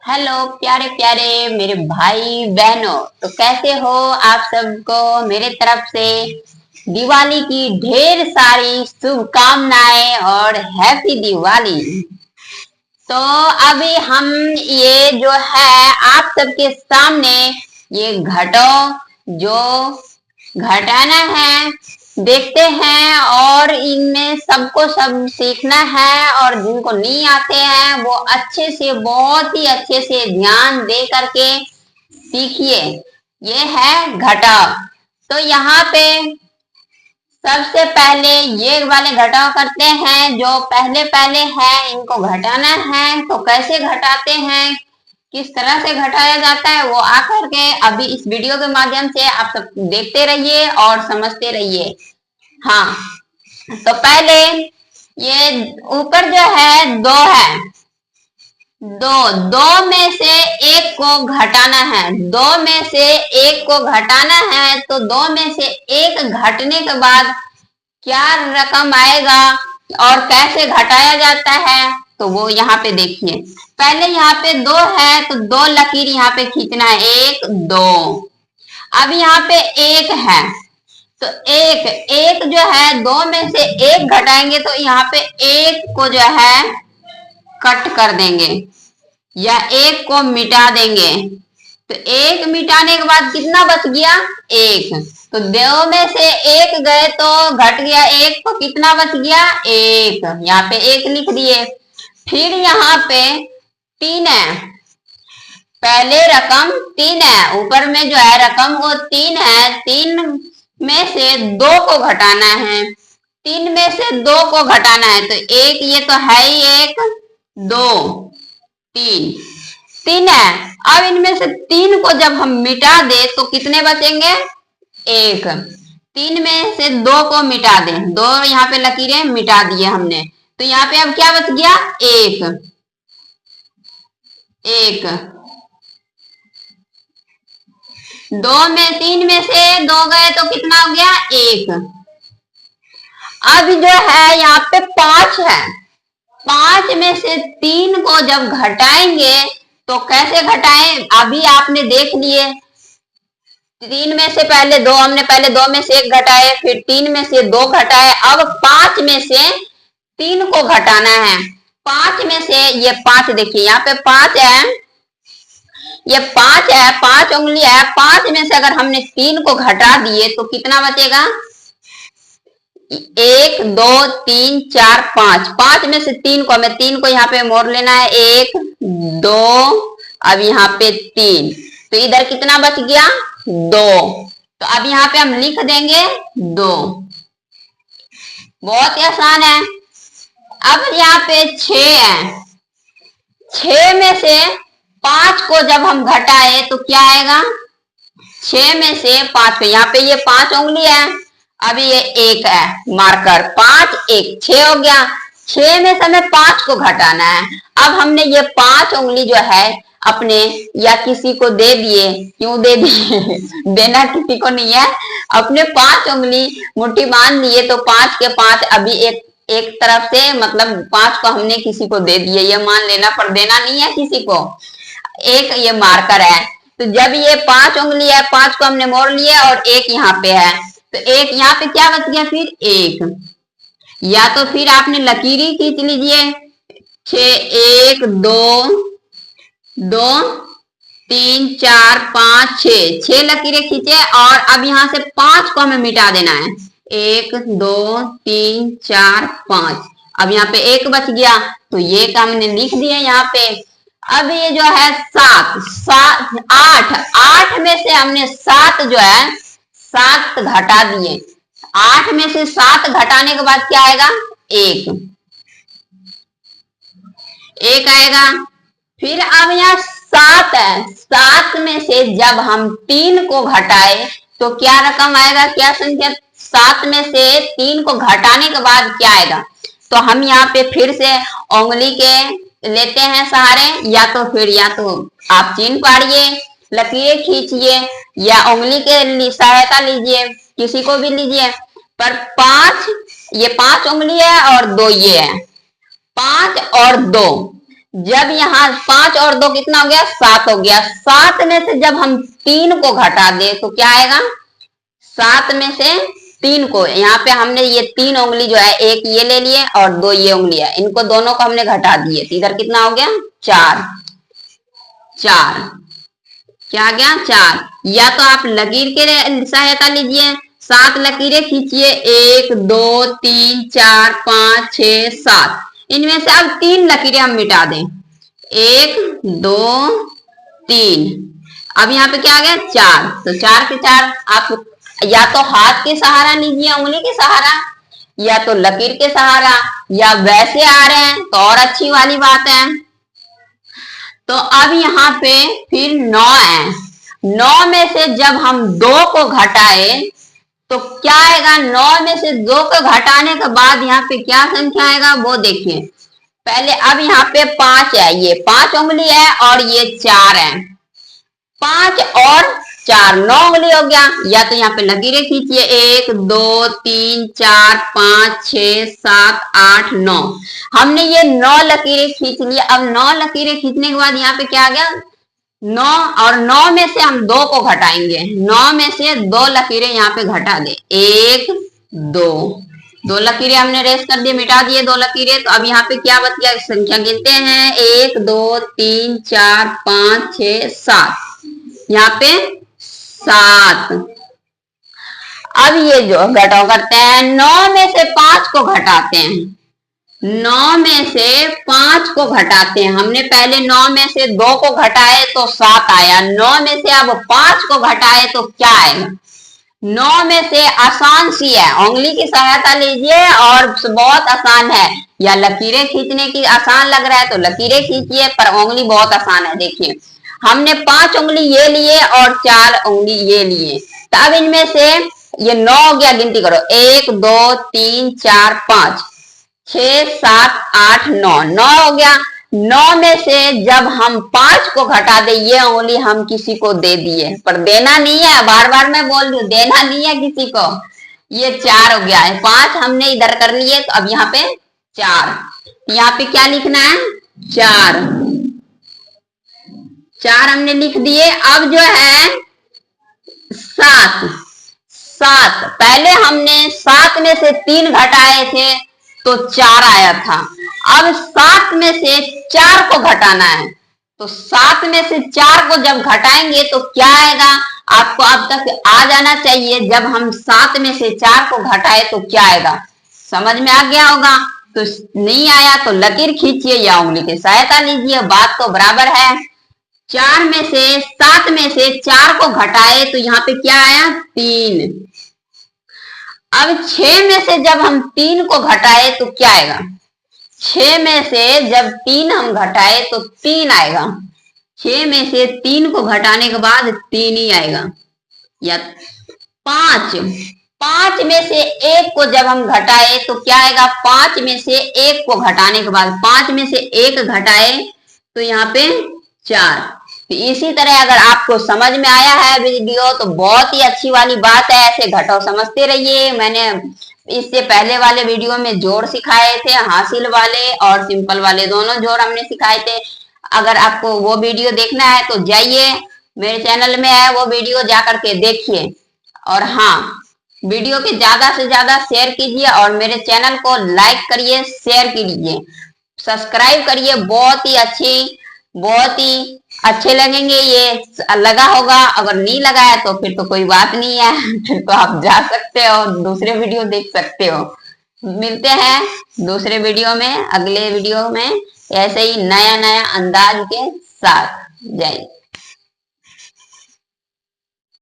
Hello प्यारे प्यारे मेरे भाई बहनों। तो कैसे हो आप सबको मेरे तरफ से दिवाली की ढेर सारी शुभकामनाएं और हैप्पी दिवाली। तो अभी हम ये जो है आप सबके सामने ये घटो जो घटाना है देखते हैं, और इनमें सबको सब सीखना है, और जिनको नहीं आते हैं वो अच्छे से बहुत ही अच्छे से ध्यान दे करके सीखिए। ये है घटाव। तो यहाँ पे सबसे पहले ये वाले घटाव करते हैं जो पहले पहले है, इनको घटाना है। तो कैसे घटाते हैं, किस तरह से घटाया जाता है, वो आकर के अभी इस वीडियो के माध्यम से आप सब देखते रहिए और समझते रहिए। हाँ, तो पहले ये ऊपर जो है दो है, दो में से एक को घटाना है, दो में से एक को घटाना है। तो दो में से एक घटने के बाद क्या रकम आएगा और कैसे घटाया जाता है, तो वो यहाँ पे देखिए। पहले यहाँ पे दो है तो दो लकीर यहाँ पे खींचना है, एक दो। अब यहाँ पे एक है तो एक जो है दो में से एक घटाएंगे तो यहाँ पे एक को जो है कट कर देंगे या एक को मिटा देंगे। तो एक मिटाने के बाद कितना बच गया, एक। तो दो में से एक गए तो घट गया एक, तो कितना बच गया, एक। यहाँ पे एक लिख दिए। फिर यहाँ पे तीन है, पहले रकम तीन है, ऊपर में जो है रकम वो तीन है। तीन में से दो को घटाना है, तीन में से दो को घटाना है। तो एक, ये तो है ही एक, दो, तीन, तीन है। अब इनमें से तीन को जब हम मिटा दे तो कितने बचेंगे, एक। तीन में से दो को मिटा दे, दो यहाँ पे लकीरें मिटा दिए हमने। तो यहाँ पे अब क्या बच गया, एक, एक। दो में तीन में से दो गए तो कितना हो गया, एक। अब जो है यहाँ पे पांच है, पांच में से तीन को जब घटाएंगे तो कैसे घटाएं, अभी आपने देख लिए। तीन में से पहले दो, हमने पहले दो में से एक घटाए, फिर तीन में से दो घटाए। अब पांच में से तीन को घटाना है। पांच में से ये पांच, देखिए यहाँ पे पांच है, ये पांच है, पांच उंगली है। पांच में से अगर हमने तीन को घटा दिए तो कितना बचेगा, एक, दो, तीन, चार, पांच। पांच में से तीन को, हमें तीन को यहाँ पे मोड़ लेना है, एक, दो, अब यहाँ पे तीन। तो इधर कितना बच गया, दो। तो अब यहाँ पे हम लिख देंगे दो। बहुत ही आसान है। अब यहाँ पे छह है, छह में से पांच को जब हम घटाए तो क्या आएगा, छह में से पांच को, यहाँ पे ये पांच उंगली है, अभी ये एक है मार्कर, पांच एक, छह हो गया। छह में से हमें पांच को घटाना है। अब हमने ये पांच उंगली जो है अपने या किसी को दे दिए, क्यों दे दिए देना किसी को नहीं है, अपने पांच उंगली मुट्ठी बांध लिए। तो पांच के पांच अभी एक तरफ से, मतलब पांच को हमने किसी को दे दिए, ये मान लेना, पर देना नहीं है किसी को। एक ये मार्कर है, तो जब ये पांच उंगली है, पांच को हमने मोड़ लिया और एक यहाँ पे है, तो एक यहाँ पे क्या बच गया, फिर एक। या तो फिर आपने लकीरी खींच लीजिए, छह, एक, दो, दो, तीन, चार, पांच, छह, छह लकीरें खींचे। और अब यहाँ से पांच को हमें मिटा देना है, एक, दो, तीन, चार, पांच। अब यहाँ पे एक बच गया, तो ये का हमने लिख दिया यहाँ पे। अब ये जो है सात, आठ, आठ में से हमने सात जो है, सात घटा दिए। आठ में से सात घटाने के बाद क्या आएगा, एक, एक आएगा। फिर अब यहाँ सात है, सात में से जब हम तीन को घटाए तो क्या रकम आएगा, क्या संख्या, सात में से तीन को घटाने के बाद क्या आएगा। तो हम यहाँ पे फिर से उंगली के लेते हैं सहारे, या तो फिर या तो आप चिन्ह पाड़िए, लकीरें खींचिए, या उंगली के सहायता लीजिए, किसी को भी लीजिए। पर पांच, ये पांच उंगली है और दो ये है, पांच और दो, जब यहाँ 5 और 2 कितना हो गया, 7 हो गया। 7 में से जब हम 3 को घटा दे तो क्या आएगा, 7 में से 3 को, यहाँ पे हमने ये 3 उंगली जो है, एक ये ले लिए और 2 ये उंगली है, इनको दोनों को हमने घटा दिए तो इधर कितना हो गया, 4। 4 क्या आ गया, 4। या तो आप लकीर के सहायता लीजिए, 7 लकीरें खींचिए, 1 2 3 4 5 6 7, इनमें से अब 3 लकीरें हम मिटा दें, 1 2 3, अब यहाँ पे क्या आ गया, 4। तो 4 के 4 आप या तो हाथ के सहारा लीजिए, उंगली के सहारा, या तो लकीर के सहारा, या वैसे आ रहे हैं तो और अच्छी वाली बात है। तो अब यहाँ पे फिर 9 है, 9 में से जब हम 2 को घटाए तो क्या आएगा, 9 में से 2 को घटाने के बाद यहाँ पे क्या संख्या आएगा वो देखिए पहले। अब यहाँ पे 5 है, ये 5 उंगली है और ये 4 है, 5 और 4 9 उंगली हो गया। या तो यहाँ पे लकीरें खींचिए, 1 2 3 4 5 6 7 8 9, हमने ये 9 लकीरें खींच ली। अब 9 लकीरें खींचने के बाद यहाँ पे क्या आ गया, 9, और 9 में से हम 2 को घटाएंगे, 9 में से 2 लकीरें यहाँ पे घटा दे, 1 2 लकीरें हमने रेस कर दिए, मिटा दिए 2 लकीरें। तो अब यहाँ पे क्या बच गया, संख्या गिनते हैं, 1 2 3 4 5 6 7, यहाँ पे 7। अब ये जो घटाओ करते हैं, 9 में से 5 को घटाते हैं, 9 में से 5 को घटाते हैं, हमने पहले 9 में से 2 को घटाए तो 7 आया, 9 में से अब 5 को घटाए तो क्या आएगा, 9 में से आसान सी है, उंगली की सहायता लीजिए और बहुत आसान है, या लकीरें खींचने की आसान लग रहा है तो लकीरें खींचिए, पर उंगली बहुत आसान है। देखिए हमने 5 उंगली ये लिए और 4 उंगली ये लिए, तो अब इनमें से ये 9 हो गया, गिनती करो, 1 2 3 4 5 6 7 8 9, 9 हो गया। 9 में से जब हम 5 को घटा दे, ये उंगली हम किसी को दे दिए, पर देना नहीं है, बार बार मैं बोल रही हूँ, देना नहीं है किसी को, ये 4 हो गया है, 5 हमने इधर कर लिए, तो अब यहाँ पे 4, यहाँ पे क्या लिखना है, 4 हमने लिख दिए। अब जो है 7, पहले हमने 7 में से 3 घटाए थे तो 4 आया था, अब 7 में से 4 को घटाना है, तो 7 में से 4 को जब घटाएंगे तो क्या आएगा, आपको अब तक आ जाना चाहिए, जब हम 7 में से 4 को घटाए तो क्या आएगा, समझ में आ गया होगा। तो नहीं आया तो लकीर खींचिए या उंगली की सहायता लीजिए, बात तो बराबर है। 4 में से 7 में से 4 को घटाए तो यहाँ पे क्या आया, 3। अब 6 में से जब हम 3 को घटाए तो क्या आएगा, 6 में से जब 3 हम घटाए तो 3 आएगा, 6 में से 3 को घटाने के बाद 3 ही आएगा। या 5 में से 1 को जब हम घटाए तो क्या आएगा, 5 में से 1 को घटाने के बाद 5 में से 1 घटाए तो यहाँ पे 4। तो इसी तरह अगर आपको समझ में आया है वीडियो तो बहुत ही अच्छी वाली बात है, ऐसे घटाओ समझते रहिए। मैंने इससे पहले वाले वीडियो में जोड़ सिखाए थे, हासिल वाले और सिंपल वाले दोनों जोड़ हमने सिखाए थे। अगर आपको वो वीडियो देखना है तो जाइए, मेरे चैनल में है वो वीडियो, जा करके देखिए। और हाँ, वीडियो के ज्यादा से ज्यादा शेयर कीजिए और मेरे चैनल को लाइक करिए, शेयर कीजिए, सब्सक्राइब करिए। बहुत ही अच्छे लगेंगे, ये लगा होगा, अगर नहीं लगा है तो फिर तो कोई बात नहीं है, फिर तो आप जा सकते हो, दूसरे वीडियो देख सकते हो। मिलते हैं दूसरे वीडियो में, अगले वीडियो में ऐसे ही नया नया अंदाज के साथ। जय हिंद।